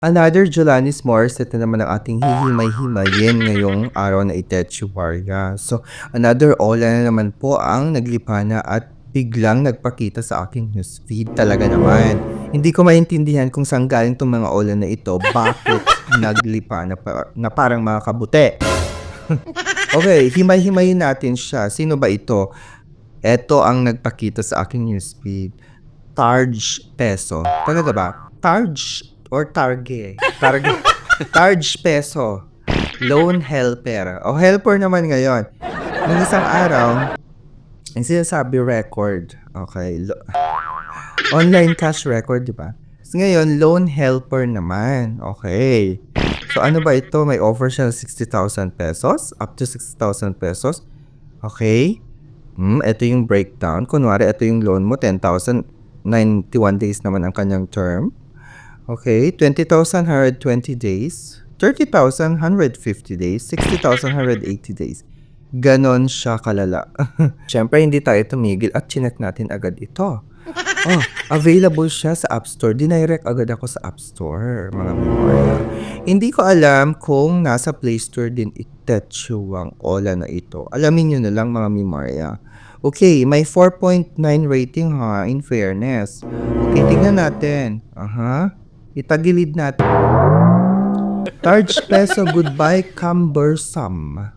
Another Jolanis Morissette na naman ang ating hihimay-himayin ngayong araw na Itechuwarya. So, another Ola na naman po ang naglipana at biglang nagpakita sa aking newsfeed. Talaga naman. Hindi ko maintindihan kung saan galing itong mga Ola na ito. Bakit naglipana na parang mga kabute? Okay, himay-himayin natin siya. Sino ba ito? Ito ang nagpakita sa aking newsfeed. Targe Peso. Talaga ba? Targe or Targe? Targe Peso. Loan helper. O helper naman ngayon. Nung isang araw, ang sinasabi record. Okay. Online cash record, di ba? So, ngayon, loan helper naman. Okay. So, ano ba ito? May offer siya ng 60,000 pesos. Up to 60,000 pesos. Okay. Ito yung breakdown. Kunwari, ito yung loan mo. 10,000. 91 days naman ang kanyang term. Okay. 20,000, 120 days. 30,000, 150 days. 60,000, 180 days. Ganon siya kalala. Siyempre, hindi tayo tumigil at chinek natin agad ito. Oh, available siya sa App Store. Dinirect agad ako sa App Store, mga memorya. Hindi ko alam kung nasa Play Store din Itechuwang Ola na ito. Alamin nyo na lang, mga memorya. Okay, may 4.9 rating ha, in fairness. Okay, tingnan natin. Itagilid natin. Targe Peso, goodbye, cumbersome.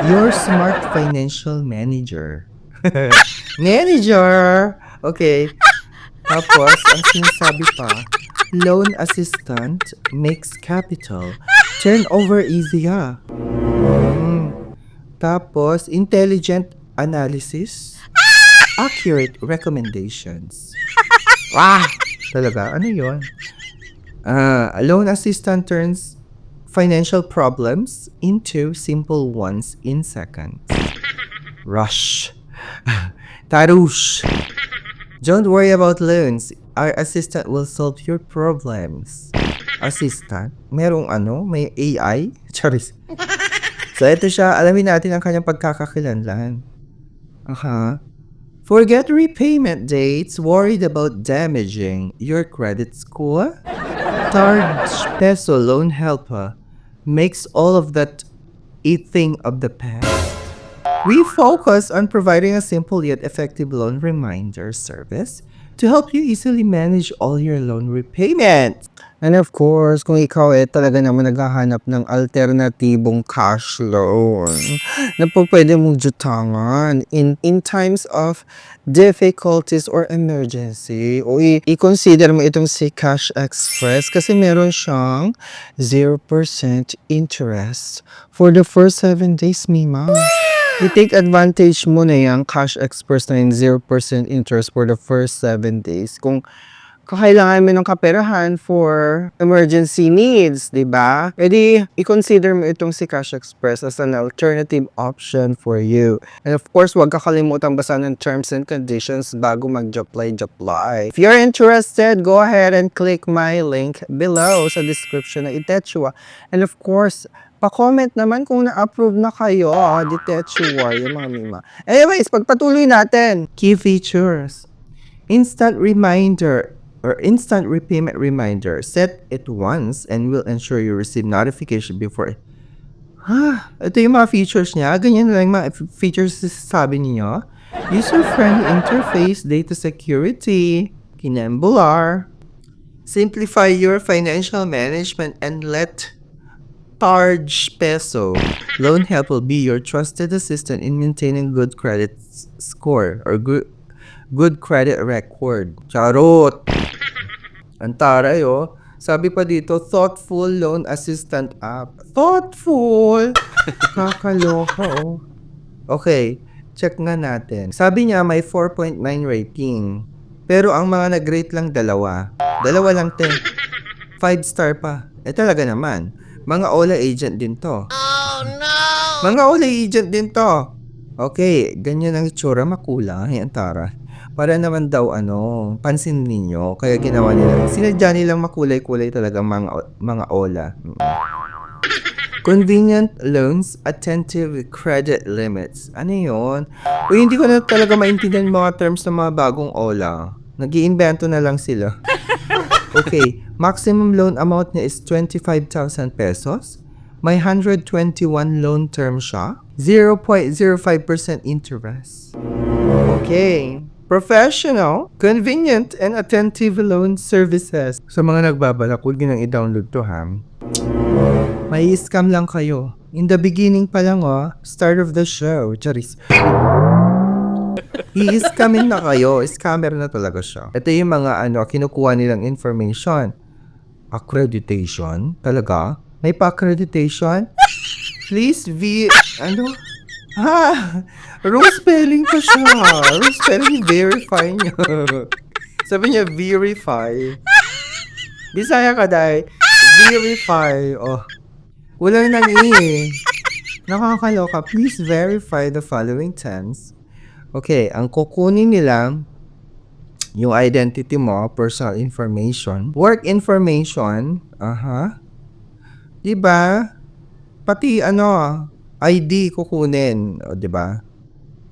Your smart financial manager. Manager! Okay. Tapos, ang sinasabi pa, loan assistant makes capital. Turnover easy ha. Tapos, intelligent analysis. Accurate recommendations. Talaga? Ano yun? A loan assistant turns financial problems into simple ones in seconds. Rush. Tarush. Don't worry about loans. Our assistant will solve your problems. Assistant? Merong may AI? Charis. So, ito siya. Alamin natin ang kanyang pagkakakilanlan. Forget repayment dates. Worried about damaging your credit score? Targe Peso Loan Helper makes all of that a thing of the past. We focus on providing a simple yet effective loan reminder service to help you easily manage all your loan repayments. And of course, kung ikaw talaga naman naghahanap ng alternatibong cash loan na po pwede mong jutangan in times of difficulties or emergency, o i-consider mo itong si Cash Express kasi meron siyang 0% interest for the first 7 days, Mima. I-take advantage mo na yung Cash Express na yung 0% interest for the first 7 days. Kung kailangan mo ng kaperahan for emergency needs, di ba? Pwede i-consider mo itong si Cash Express as an alternative option for you. And of course, huwag kakalimutan basahin ng terms and conditions bago mag-apply. If you're interested, go ahead and click my link below sa description ng Itechua. And of course, pa-comment naman kung na-approve na kayo, Itechuwarya, mga mima. Anyways, pagpatuloy natin. Key features. Instant reminder or instant repayment reminder. Set it once and will ensure you receive notification before it. Ito yung mga features niya. Ganyan lang mga features sabi niyo. User-friendly interface, data security, kinambular. Simplify your financial management and let Targe Peso Loan Help will be your trusted assistant in maintaining good credit score or good credit record. Charot! Ang taray, Sabi pa dito, thoughtful loan assistant app. Thoughtful! Kakaloka, Okay, check nga natin. Sabi niya may 4.9 rating. Pero ang mga nag-rate lang dalawa. Dalawa lang, 5 star pa. Talaga naman. Mga Ola agent din to. Oh, no! Mga Ola agent din to. Okay, ganyan ang itsura, makulay, antara. Para naman daw, pansin ninyo, kaya ginawa nila. Sinadya nilang makulay-kulay talaga mga Ola. Convenient loans, attentive credit limits. Ano yun? Hindi ko na talaga maintindihan mga terms ng mga bagong Ola. Nag-iimbento na lang sila. Okay, maximum loan amount niya is 25,000 pesos. May 121 loan term siya. 0.05% interest. Okay. Professional, convenient, and attentive loan services. Sa mga nagbabalak, huwag nyo nang i-download to, ha? May scam lang kayo. In the beginning pa lang, start of the show. Charis. I-scamin na kayo. Scammer na talaga siya. Ito yung mga kinukuha nilang information. Accreditation? Talaga? May pa-accreditation? Please wrong spelling pa siya. Wrong spelling, verify niyo. Sabi niya, verify. Bisaya ka, day. Verify. Oh. Wala nang Nakakaloka. Please verify the following terms. Okay, ang kukunin nila, yung identity mo, personal information, work information, diba? Pati ID kukunin, diba?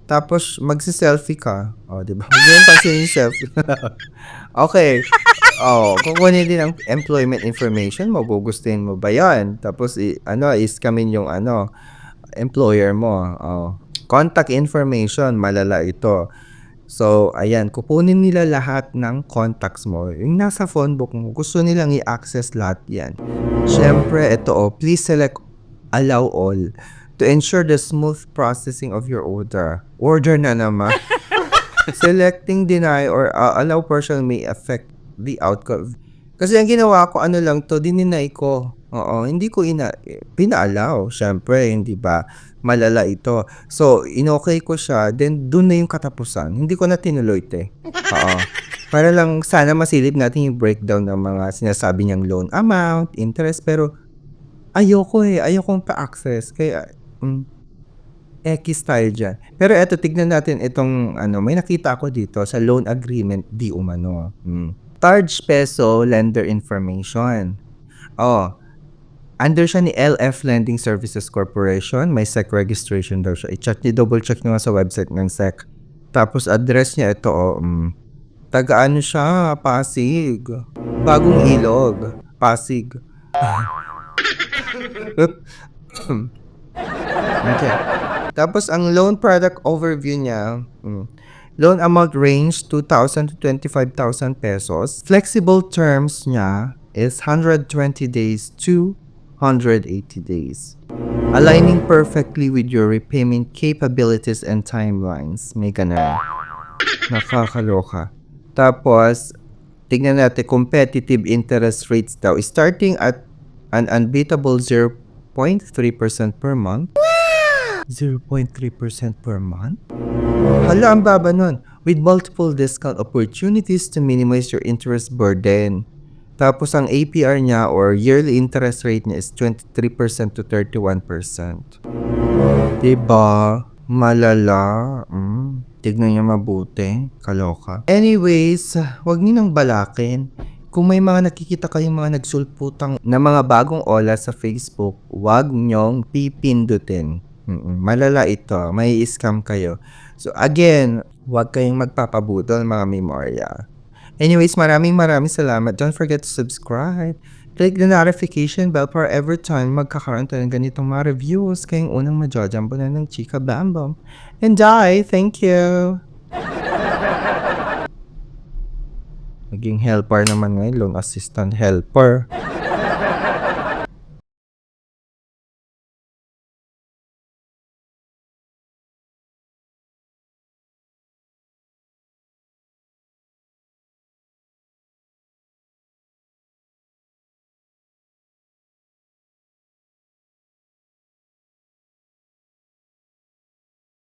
Tapos magsi-selfie ka, diba? Ganyan pa yung selfie. Okay. Kukunin din ang employment information mo, gugustuhin mo ba 'yan? Tapos i-scamin yung employer mo. Contact information, malala ito. So, ayan, kukunin nila lahat ng contacts mo. Yung nasa phone book mo, gusto nilang i-access lahat yan. Siyempre, ito please select allow all to ensure the smooth processing of your order. Order na naman. Selecting deny or allow person may affect the outcome. Kasi ang ginawa ko, dininay ko. Hindi ko pina-allow. Siyempre, hindi ba? Malala ito. So, inokay ko siya, then dun na yung katapusan. Hindi ko na tinuloy, Para lang sana masilip natin yung breakdown ng mga sinasabi niyang loan amount, interest, pero ayokong pa-access. Kaya, X style dyan. Pero eto, tignan natin itong, may nakita ako dito sa loan agreement, di umano. Targe Peso Lender Information. Under siya ni LF Lending Services Corporation, may SEC registration daw siya. Double check nyo nga sa website ng SEC. Tapos address niya ito, tagaan siya, Pasig. Bagong Ilog, Pasig. Okay. Tapos ang loan product overview niya, loan amount range 2,000 to 25,000 pesos. Flexible terms niya is 120 days to 180 days. Aligning perfectly with your repayment capabilities and timelines. May ganun. Nakakaloka. Tapos, tignan natin, competitive interest rates daw. Starting at an unbeatable 0.3% per month. 0.3% per month? Hala, ang baba nun. With multiple discount opportunities to minimize your interest burden. Tapos ang APR niya or yearly interest rate niya is 23% to 31%. Diba? Malala. Tignan niyo mabuti. Kaloka. Anyways, wag niyo nang balakin. Kung may mga nakikita kayong mga nagsulputang na mga bagong ola sa Facebook, wag niyong pipindutin. Malala ito. May scam kayo. So again, wag kayong magpapabudol mga memorya. Anyways, maraming salamat. Don't forget to subscribe. Click the notification bell para every time magkakaroon tayo ng ganitong mga reviews, kayong unang majojumbo na ng Chika Bambam. And thank you! Naging helper naman ngayon, loan assistant helper.